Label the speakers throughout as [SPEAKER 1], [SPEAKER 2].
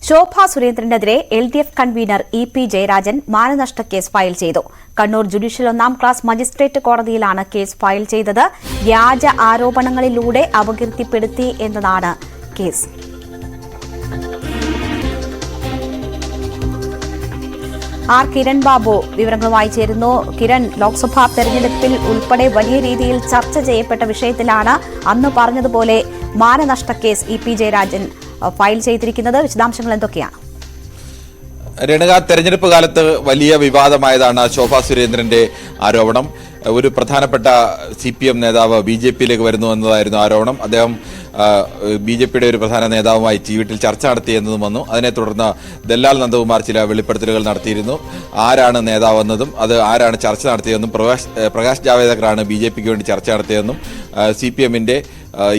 [SPEAKER 1] ശോഭാ സുരേന്ദ്രനെതിരെ LDF convener EP Jayarajan മാനനഷ്ട case file ചെയ്തു. കണ്ണൂർ ജുഡീഷ്യൽ 1-ാം ക്ലാസ് മജിസ്ട്രേറ്റ് കോടതിയിലാണ് കേസ് ഫയൽ ചെയ്തത്. വ്യാജ ആരോപണങ്ങളിലൂടെ അപകീർത്തിപ്പെടുത്തി എന്നതാണ് കേസ്. കിരൺ ബാബു വിവരങ്ങളുമായി ചേരുന്നു. കിരൺ, ലോക്സഭാ തെരഞ്ഞെടുപ്പിൽ ഉൾപ്പെടെ വലിയ രീതിയിൽ ചർച്ച ചെയ്യപ്പെട്ട വിഷയത്തിലാണ് അന്ന് പറഞ്ഞതുപോലെ മാനനഷ്ട കേസ് EP ജയരാജൻ ഫയൽ ചെയ്തിരിക്കുന്നത്. വിശദാംശങ്ങൾ എന്തൊക്കെയാണ്?
[SPEAKER 2] രേണുക, തെരഞ്ഞെടുപ്പ് കാലത്ത് വലിയ വിവാദമായതാണ് ശോഭാ സുരേന്ദ്രന്റെ ആരോപണം. ഒരു പ്രധാനപ്പെട്ട CPM നേതാവ് BJPയിലേക്ക് വരുന്നു എന്നതായിരുന്നു ആരോപണം. അദ്ദേഹം BJPയുടെ ഒരു പ്രധാന നേതാവുമായി വീട്ടിൽ ചർച്ച നടത്തിയെന്നതും വന്നു. അതിനെ തുടർന്ന് ദല്ലാൽ നന്ദകുമാർ ചില വെളിപ്പെടുത്തലുകൾ നടത്തിയിരുന്നു. ആരാണ് നേതാവെന്നതും അത് ആരാണ് ചർച്ച നടത്തിയതെന്നും പ്രകാശ് ജാവേദ്കറാണ് BJPക്ക് വേണ്ടി ചർച്ച നടത്തിയതെന്നും CPMന്റെ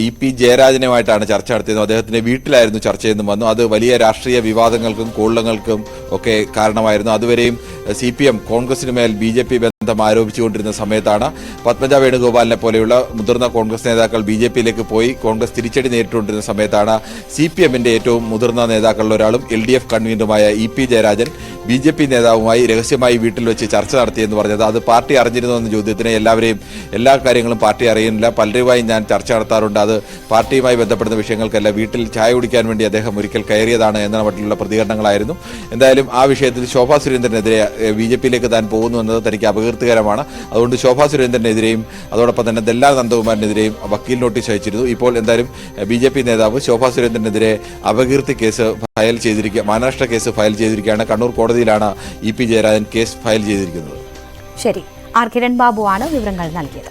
[SPEAKER 2] EP ജയരാജനുമായിട്ടാണ് ചർച്ച നടത്തിയതും അദ്ദേഹത്തിന്റെ വീട്ടിലായിരുന്നു ചർച്ചയെന്നും വന്നു. അത് വലിയ രാഷ്ട്രീയ വിവാദങ്ങൾക്കും കോളിളങ്ങൾക്കും ഒക്കെ കാരണമായിരുന്നു. അതുവരെയും CPM കോൺഗ്രസിന് മേൽ BJP ബന്ധം ആരോപിച്ചുകൊണ്ടിരുന്ന സമയത്താണ് പത്മജ വേണുഗോപാലിനെ പോലെയുള്ള മുതിർന്ന കോൺഗ്രസ് നേതാക്കൾ BJPയിലേക്ക് പോയി കോൺഗ്രസ് തിരിച്ചടി നേരിട്ടുകൊണ്ടിരുന്ന സമയത്താണ് CPMന്റെ ഏറ്റവും മുതിർന്ന നേതാക്കളിൽ ഒരാളും LDF കൺവീനറുമായ EP ജയരാജൻ BJP നേതാവുമായി രഹസ്യമായി വീട്ടിൽ വെച്ച് ചർച്ച നടത്തിയെന്ന് പറഞ്ഞത്. അത് പാർട്ടി അറിഞ്ഞിരുന്നു എന്ന ചോദ്യത്തിന് എല്ലാ കാര്യങ്ങളും പാർട്ടി അറിയുന്നില്ല, പലരുമായി ഞാൻ ചർച്ച നടത്താറുണ്ട്, അത് പാർട്ടിയുമായി ബന്ധപ്പെടുന്ന വിഷയങ്ങൾക്കല്ല, വീട്ടിൽ ചായ കുടിക്കാൻ വേണ്ടി അദ്ദേഹം ഒരിക്കൽ കയറിയതാണ് എന്ന മറ്റുള്ള പ്രതികരണങ്ങളായിരുന്നു. എന്തായാലും ആ വിഷയത്തിൽ ശോഭാ സുരേന്ദ്രനെതിരെ BJPയിലേക്ക് താൻ പോകുന്നു എന്നത് തനിക്ക് അപകീർത്തികരമാണ്. അതുകൊണ്ട് ശോഭാ സുരേന്ദ്രനെതിരെയും അതോടൊപ്പം തന്നെ ദല്ലാൽ നന്ദകുമാറിനെതിരെയും വക്കീൽ നോട്ടീസ് അയച്ചിരുന്നു. ഇപ്പോൾ എന്തായാലും BJP നേതാവ് ശോഭാ സുരേന്ദ്രനെതിരെ അപകീർത്തി കേസ് ഫയൽ ചെയ്തിരിക്കുക, മാനനഷ്ട കേസ് ഫയൽ ചെയ്തിരിക്കുകയാണ്. കണ്ണൂർ കോടതിയിലാണ് EP ജയരാജൻ കേസ് ഫയൽ ചെയ്തിരിക്കുന്നത്.
[SPEAKER 1] ശരി, കിരൺ ബാബു ആണ് വിവരങ്ങൾ നൽകിയത്.